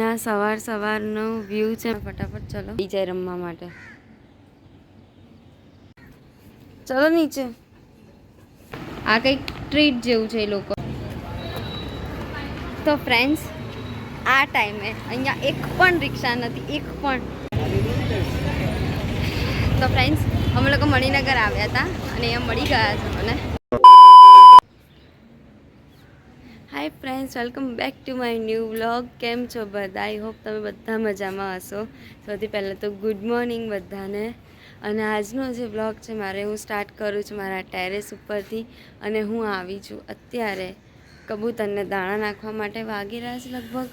અને આ સવારનો વ્યૂ છે. ફટાફટ ચલો બીજા રમવા માટે. ચલો નીચે. આ કંઈક ટ્રીટ જેવું છે એ લોકો. તો ફ્રેન્ડ્સ, આ ટાઈમે અહીંયા એક પણ રિક્ષા નથી, એક પણ. તો ફ્રેન્ડ્સ, અમે લોકો મણિનગર આવ્યા હતા અને અહીંયા મળી ગયા છે મને. Hi friends, welcome back to my new vlog. કેમ છો બધા? આઈ હોપ તમે બધા મજામાં હશો. સૌથી પહેલાં તો ગુડ મોર્નિંગ બધાને. અને આજનો જે વ્લોગ છે હું સ્ટાર્ટ કરું છું મારા ટેરેસ ઉપરથી. અને હું આવી છું અત્યારે કબૂતરને દાણા નાખવા માટે. વાગી રહ્યા છે લગભગ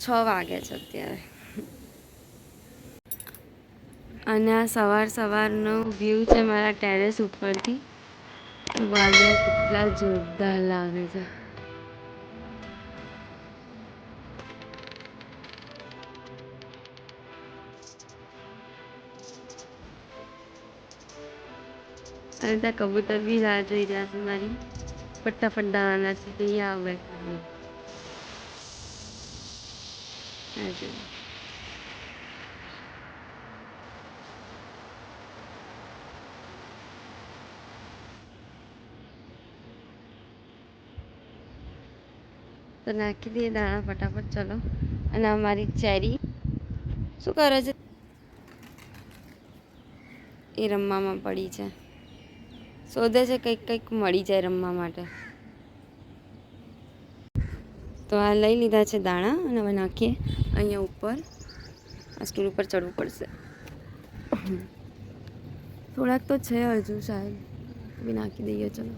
6 વાગે છે અત્યારે. અને આ સવારનો વ્યૂ છે મારા ટેરેસ ઉપરથી. વાદળા કેટલા જોરદાર લાગે છે. અને ત્યાં કબૂતર બી રાહ જોઈ રહ્યા છે મારી. ફટાફટ દાણા છે તો આવે. તો નાખી દઈએ દાણા ફટાફટ. ચલો. અને અમારી ચેરી શું કરે છે? એ રમવામાં પડી છે, શોધે છે કંઈક મળી જાય રમવા માટે. તો આ લઈ લીધા છે દાણા અને હવે નાખીએ અહીંયા ઉપર. આ સ્ટૂલ ઉપર ચડવું પડશે. થોડાક તો છે હજુ, શાયદ બી નાખી દઈએ. ચલો.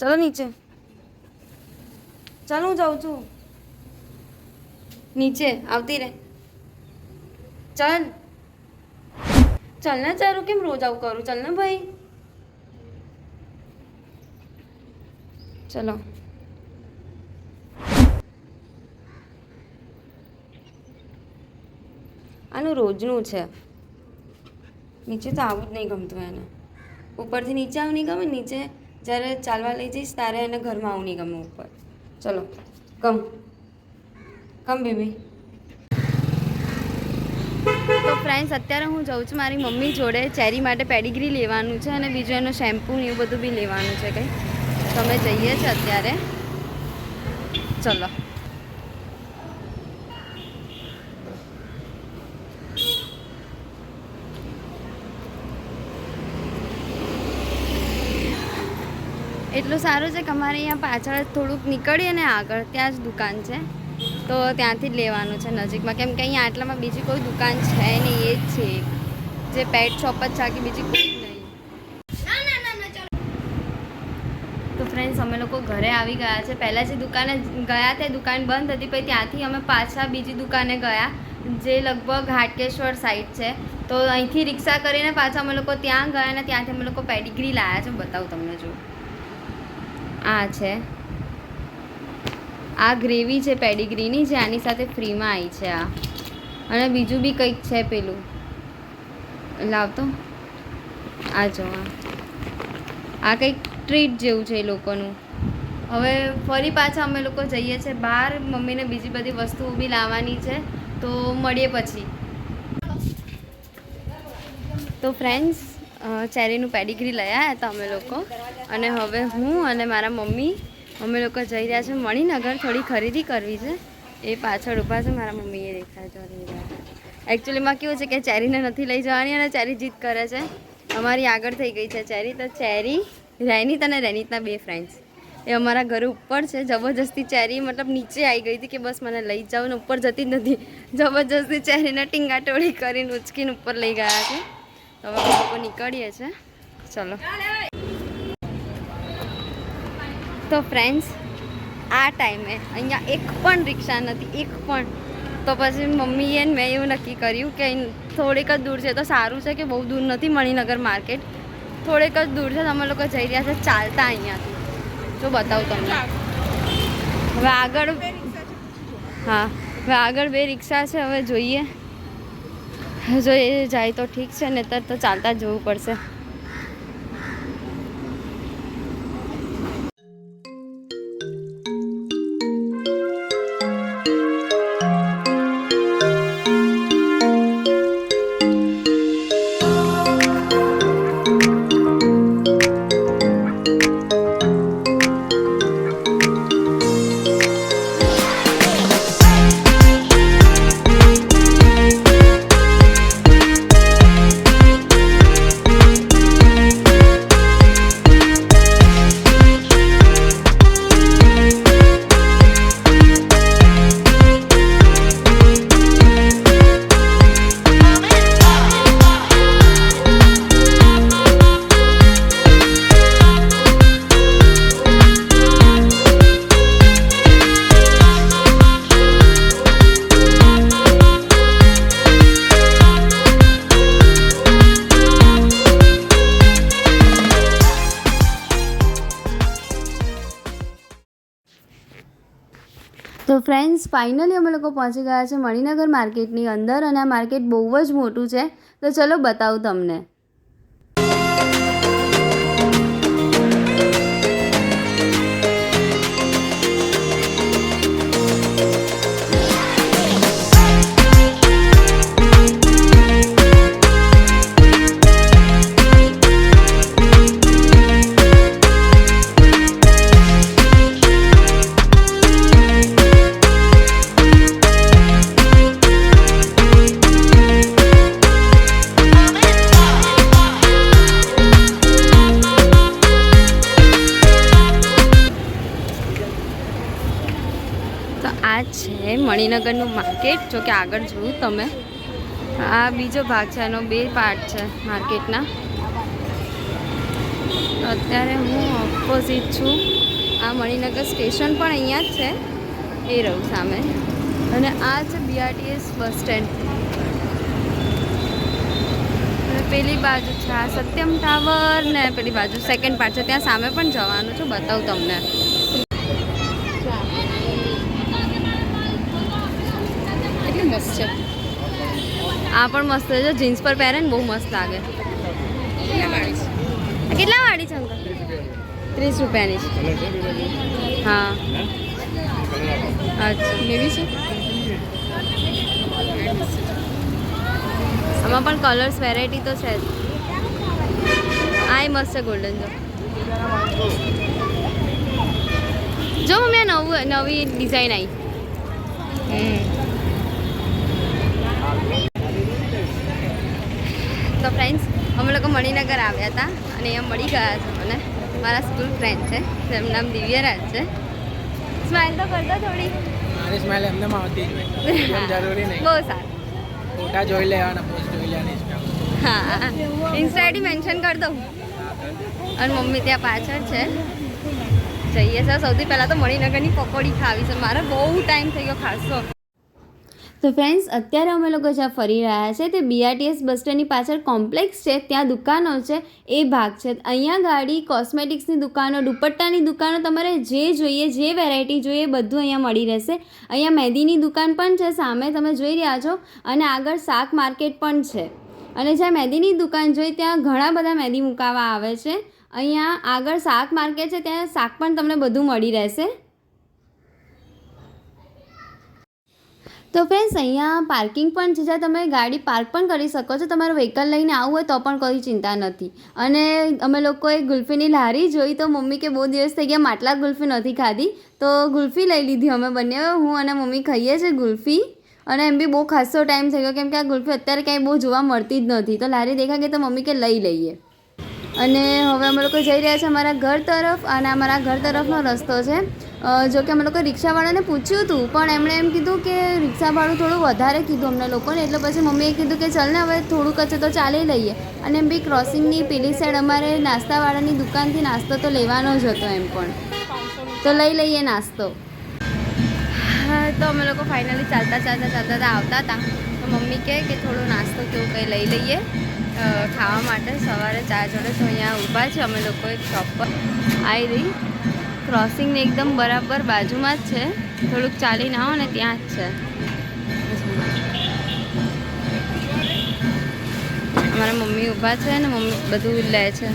ચલો નીચે. ચાલ, હું જાઉં છું નીચે. આવતી રહે. ચાલ ચાલ ને. ચારું કેમ રોજ આવું કરું? ચાલ ને ભાઈ. ચલો. આનું રોજનું છે. નીચે તો આવું જ નહીં ગમતું એને. ઉપરથી નીચે આવું નહીં ગમે. નીચે જ્યારે ચાલવા લઈ જઈશ ત્યારે એને ઘરમાં આવું નહીં ગમે ઉપર. ચલો કમ બેબી. તો ફ્રેન્ડ્સ, અત્યારે હું જાઉં છું મારી મમ્મી જોડે. ચેરી માટે પેડિગ્રી લેવાનું છે અને બીજું એનો શેમ્પૂ ને એવું બધું બી લેવાનું છે કંઈ. તમે જઈએ છીએ અત્યારે. ચલો. એટલું સારું છે કે અમારે અહીંયા પાછળ થોડુંક નીકળીએ ને આગળ ત્યાં જ દુકાન છે. તો ત્યાંથી જ લેવાનું છે નજીકમાં. કેમ કે અહીંયા આટલામાં બીજી કોઈ દુકાન છે નહીં, એ જ છે જે પેટ શોપ જ છે, કે બીજી કોઈ નહીં. તો ફ્રેન્ડ્સ, અમે લોકો ઘરે આવી ગયા છે. પહેલાં જે દુકાને ગયા તે દુકાન બંધ હતી, પછી ત્યાંથી અમે પાછા બીજી દુકાને ગયા જે લગભગ હાટકેશ્વર સાઈડ છે. તો અહીંથી રિક્ષા કરીને પાછા અમે લોકો ત્યાં ગયા અને ત્યાંથી અમે લોકો પેડિગ્રી લાવ્યા છે. બતાવું તમને. જો આ છે, આ ગ્રેવી છે પેડિગ્રીની, જે આની સાથે ફ્રીમાં આવી છે. આ અને બીજું બી કંઈક છે પેલું. લાવતો આ જો, આ કંઈક ટ્રીટ જેવું છે એ લોકોનું. હવે ફરી પાછા અમે લોકો જઈએ છીએ બહાર. મમ્મીને બીજી બધી વસ્તુઓ બી લાવવાની છે, તો મળીએ પછી. તો ફ્રેન્ડ્સ, ચેરીનું પેડિગ્રી લઈ આવ્યા હતા અમે લોકો. અને હવે હું અને મારા મમ્મી અમે લોકો જઈ રહ્યા છે મણિનગર. થોડી ખરીદી કરવી છે. એ પાછળ ઊભા છે મારા મમ્મી, એ દેખાય છે. એકચ્યુઅલીમાં કેવું છે કે ચેરીને નથી લઈ જવાની અને ચેરી જીદ કરે છે. અમારી આગળ થઈ ગઈ છે ચેરી. તો ચેરી, રેનીત અને રેનીતના 2 ફ્રેન્ડ્સ એ અમારા ઘરે ઉપર છે. જબરજસ્તી ચેરી મતલબ નીચે આવી ગઈ હતી કે બસ મને લઈ જાઓ, ને ઉપર જતી જ નથી. જબરજસ્તી ચેરીને ટીંગાટોળી કરીને ઉચકીને ઉપર લઈ ગયા છે. તો હવે લોકો નીકળીએ છીએ. ચલો. તો ફ્રેન્ડ્સ, આ ટાઈમે અહીંયા એક પણ રિક્ષા નથી, એક પણ. તો પછી મમ્મીએ ને મેં એવું નક્કી કર્યું કે થોડીક જ દૂર છે, તો સારું છે કે બહુ દૂર નથી મણિનગર માર્કેટ. થોડીક જ દૂર છે. અમે લોકો જઈ રહ્યા છે ચાલતા અહીંયાથી. જો બતાવું તમને. હવે આગળ, હા, હવે આગળ 2 રિક્ષા છે. હવે જોઈએ, જો એ જાય તો ઠીક છે, નહીંતર તો ચાલતા જ જવું પડશે. તો ફ્રેન્ડ્સ ફાઇનલી અમે લોકો પહોંચી ગયા છે મણિનગર માર્કેટની અંદર અને આ માર્કેટ બહુ જ મોટું છે. તો ચલો બતાવું તમને. આ છે મણિનગરનું માર્કેટ. જો કે આગળ જોયું તમે, આ બીજો ભાગ છે, એનો 2 પાર્ટ છે માર્કેટના. અત્યારે હું ઓપોઝિટ છું. આ મણિનગર સ્ટેશન પણ અહીંયા જ છે, એ રહું સામે. અને આ છે BRTS બસ સ્ટેન્ડ. અને પેલી બાજુ છે આ સત્યમ ટાવર ને પેલી બાજુ સેકન્ડ પાર્ટ છે, ત્યાં સામે પણ જવાનું છું, બતાવું તમને. મસ્ત છે. આ પણ મસ્ત છે, જીન્સ પર પહેરે ને બહુ મસ્ત લાગે. કેટલા વાળી છે અંકલ? 30 રૂપિયાની છે. હા અચ્છા, એવી છે. આમાં પણ કલર્સ વેરાયટી તો છે જ. આ મસ્ત છે ગોલ્ડન. જો મેં નવી ડિઝાઇન આવી. તો ફ્રેન્ડ્સ અમે લોકો મણિનગર આવ્યા હતા અને અહીંયા મળી ગયા છે મને. મારા સ્કૂલ ફ્રેન્ડ છે, તેમનું નામ દિવ્યરાજ છે. સ્માઇલ તો કરતો થોડી. મારી સ્માઇલ એમને આવતી જ હોય, જરૂરી નહીં. બહુ સારું. ફોટા જોઈ લેવાના, પોસ્ટ જોઈ લેવાની. હા, ઇન્સ્ટા આઈડી મેન્શન કરી દઉં. અને મમ્મી ત્યાં પાછળ છે. જઈએ સર. સૌથી પહેલાં તો મણિનગરની પકોડી ખાવી છે. મારે બહુ ટાઈમ થઈ ગયો ખાસો. તો ફ્રેન્ડ્સ અત્યારે અમે લોકો જ્યાં ફરી રહ્યા છે તે BRTS બસ સ્ટેન્ડની પાછળ કોમ્પ્લેક્સ છે, ત્યાં દુકાનો છે, એ ભાગ છે. અહીંયા ગાડી, કોસ્મેટિક્સની દુકાનો, દુપટ્ટાની દુકાનો, તમારે જે જોઈએ, જે વેરાયટી જોઈએ બધું અહીંયા મળી રહેશે. અહીંયા મહેંદીની દુકાન પણ છે, સામે તમે જોઈ રહ્યા છો. અને આગળ શાક માર્કેટ પણ છે. અને જ્યાં મહેંદીની દુકાન જોઈ ત્યાં ઘણા બધા મહેંદી મુકાવા આવે છે. અહીંયા આગળ શાક માર્કેટ છે, ત્યાં શાક પણ તમને બધું મળી રહેશે. તો ફ્રેન્ડ્સ અહીંયા પાર્કિંગ પણ છે, જ્યાં તમે ગાડી પાર્ક પણ કરી શકો છો. તમારું વ્હીકલ લઈને આવવું હોય તો પણ કોઈ ચિંતા નથી. અને અમે લોકોએ ગુલ્ફીની લારી જોઈ તો મમ્મી કે બહુ દિવસ થઈ ગયા માટલા ગુલ્ફી નથી ખાધી, તો ગુલ્ફી લઈ લીધી અમે બંને. હું અને મમ્મી ખાઈએ છીએ ગુલ્ફી. અને એમ બી બહુ ખાસો ટાઈમ થઈ ગયો, કેમ કે આ ગુલ્ફી અત્યારે ક્યાંય બહુ જોવા મળતી જ નથી. તો લારી દેખાઈ ગઈ તો મમ્મી કે લઈ લઈએ. અને હવે અમે લોકો જઈ રહ્યા છીએ અમારા ઘર તરફ. અને અમારા ઘર તરફનો રસ્તો છે. જો કે અમે લોકો રિક્ષાવાળાને પૂછ્યું હતું, પણ એમણે એમ કીધું કે રિક્ષાવાળું થોડું વધારે કીધું અમને લોકોને. એટલે પછી મમ્મીએ કીધું કે ચાલ ને હવે થોડુંક જ તો ચાલી લઈએ. અને એમ બી ક્રોસિંગની પેલી સાઈડ અમારે નાસ્તાવાળાની દુકાનથી નાસ્તો તો લેવાનો જ હતો એમ પણ, તો લઈ લઈએ નાસ્તો. હા, તો અમે લોકો ફાઇનલી ચાલતા આવતા હતા. તો મમ્મી કહે કે થોડો નાસ્તો કેવું કંઈ લઈ લઈએ ખાવા માટે. સવારે ચા જોડે તો અહીંયા ઊભા છે અમે લોકો એક શોપ પર. આવી રહી ક્રોસિંગને એકદમ બરાબર બાજુમાં જ છે. થોડુંક ચાલીને આવો ને ત્યાં જ છે. અમારા મમ્મી ઊભા છે ને મમ્મી બધું લે છે.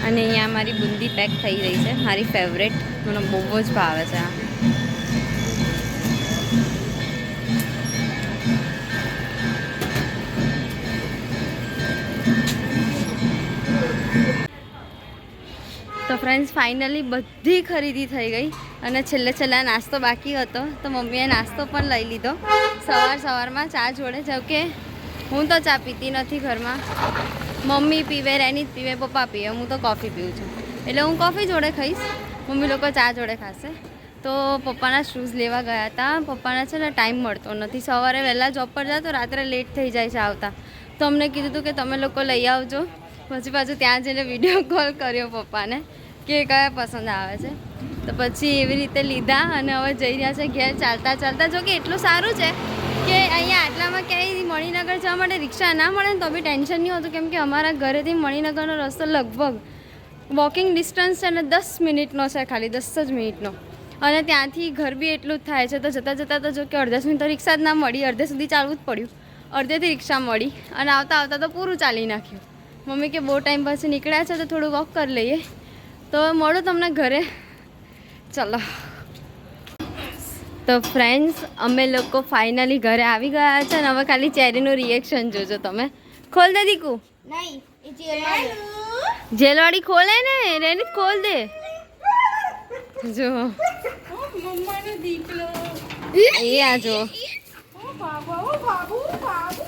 અને અહીંયા મારી બુંદી પેક થઈ રહી છે, મારી ફેવરેટ. મને બહુ જ ભાવે છે આ. તો ફ્રેન્ડ્સ ફાઇનલી બધી ખરીદી થઈ ગઈ. અને છેલ્લે નાસ્તો બાકી હતો, તો મમ્મીએ નાસ્તો પણ લઈ લીધો સવારમાં ચા જોડે. જો કે હું તો ચા પીતી નથી ઘરમાં, મમ્મી પીવે, રેની પીવે, પપ્પા પીવે, હું તો કોફી પીઉં છું. એટલે હું કોફી જોડે ખાઈશ, મમ્મી લોકો ચા જોડે ખાશે. તો પપ્પાના શૂઝ લેવા ગયા હતા. પપ્પાના છે ને ટાઈમ મળતો નથી. સવારે વહેલા જોબ પર જાય તો રાત્રે લેટ થઈ જાય છે આવતા. તો અમને કીધું હતું કે તમે લોકો લઈ આવજો. પછી પાછું ત્યાં જઈને વિડીયો કોલ કર્યો પપ્પાને કે કયા પસંદ આવે છે. તો પછી એવી રીતે લીધા અને હવે જઈ રહ્યા છે ઘેર ચાલતા. જો કે એટલું સારું છે કે અહીંયા આટલામાં ક્યાંય મણિનગર જવા માટે રિક્ષા ના મળે ને તો બી ટેન્શન નહીં હોતું, કેમ કે અમારા ઘરેથી મણિનગરનો રસ્તો લગભગ વોકિંગ ડિસ્ટન્સ છે ને 10 મિનિટનો છે, ખાલી 10 જ મિનિટનો. અને ત્યાંથી ઘર બી એટલું જ થાય છે. તો જતાં જતાં તો જો કે અડધા સુધી તો રિક્ષા જ ના મળી, અડધે સુધી ચાલવું જ પડ્યું. અડધેથી રિક્ષા મળી અને આવતા આવતા તો પૂરું ચાલી નાખ્યું. મમ્મી કે બહુ ટાઈમ પછી નીકળ્યા છે તો થોડું વોક કરી લઈએ. તો મળું તમને ઘરે. ચલો તો ફ્રેન્ડ્સ, અમે લોકો ફાઇનલી ઘરે આવી ગયા છે અને હવે ખાલી ચેરીનું રિએક્શન જોજો તમે. ખોલ દે દીકુ. નહીં એ જેલવાળી જેલવાળી ખોલે ને રેની ખોલ દે. જો મમ્માનો દીકરો એ આ જો ઓ બાબા ઓ બાબુ બાબુ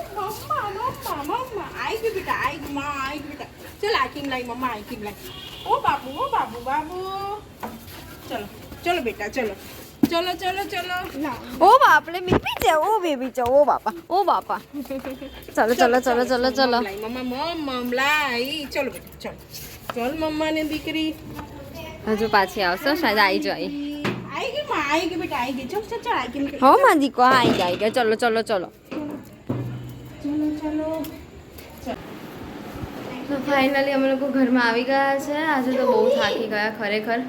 મમ્મા આઈ ગઈ બેટા આઈ ગઈ માં આઈ ગઈ બેટા ચલ આઈસ્ક્રીમ લાઈ મમ્મા આઈસ્ક્રીમ લાઈ ઓ બાબુ બાબુ ચલો ચલો બેટા ચલો ચલો ચલો ચલો ઓ બાપલે બેબી છે, ઓ બેબી છે, ઓ બાપા, ઓ બાપા. ચલો ચલો ચલો ચલો ચલો. મમ્મા મમ લાઈ ચલો બેટા ચલો ચલ મમ્માને દીકરી હજુ પાછી આવશો શાયદ આવી જાય. આઈ ગઈ માં આઈ ગઈ બેટા આઈ ગઈ ચલ ચલ ચલ આઈસ્ક્રીમ હો માં દીકો આવી ગયા. ચલો ચલો ચલો. ચલો તો ફાઇનલી અમે લોકો ઘરમાં આવી ગયા છે. આજે તો બહુ થાકી ગયા ખરેખર.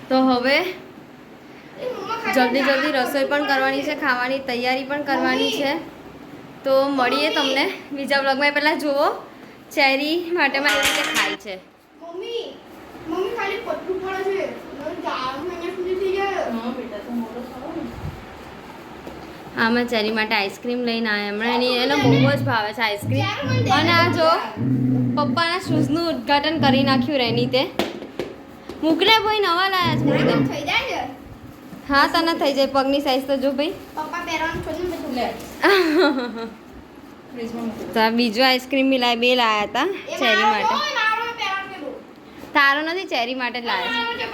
તો હવે જલ્દી જલ્દી રસોઈ પણ કરવાની છે, ખાવાની તૈયારી પણ કરવાની છે. તો મળીએ તમને બીજા બ્લોગમાં. પહેલાં જુઓ ચેરી માટે માં એવી રીતે ખાય છે. મમ્મી ખાલી પતલું પડે છે ચાર મહિના સુધી થઈ જાય હા બેટા તો મોટો થયો ને આમાં ચેરી માટે આઈસ્ક્રીમ લઈને આવ્યા હમણાં. એને બહુ જ ભાવે છે આઈસ્ક્રીમ. અને આ જો પપ્પાના શૂઝનું ઉદ્ઘાટન કરી નાખ્યું રેની તે. મૂકલે ભાઈ નવા લાયા છે મૂકી દે. થઈ જાય ને હા તને થઈ જાય પગની સાઈઝ તો જો ભાઈ. પપ્પા પહેરવાનું છોડીને બધું લે ફ્રીજમાં મૂકી તો આ બીજો આઈસ્ક્રીમ બી લાય, બે લાયા હતા ચેરી માટે. તારો નથી, ચેરી માટે જ લાયા છે.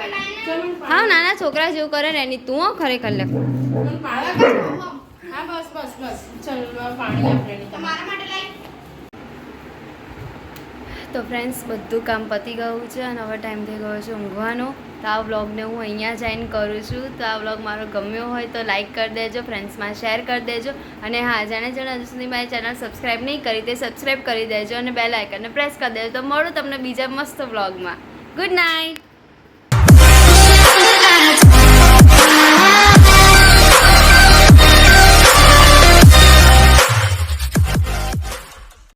હા નાના છોકરા જેવું કરે રેની તું. હો ખરેખર લે. હા બસ ચલ પાણી આપણે તમારા માટે લાઈ. તો ફ્રેન્ડ્સ બધું કામ પતી ગયું છે અને હવે ટાઈમ થઈ ગયો છે ઊંઘવાનો. તો આ વ્લોગને હું અહીંયા જ એન્ડ કરું છું. તો આ વ્લોગ મારો ગમ્યો હોય તો લાઇક કરી દેજો, ફ્રેન્ડ્સમાં શેર કરી દેજો. અને હા જેણે હજુ સુધી મારી ચેનલ સબસ્ક્રાઈબ નહીં કરી તે સબસ્ક્રાઈબ કરી દેજો અને બેલ આઇકનને પ્રેસ કરી દેજો. તો મળું તમને બીજા મસ્ત વ્લોગમાં. Good night.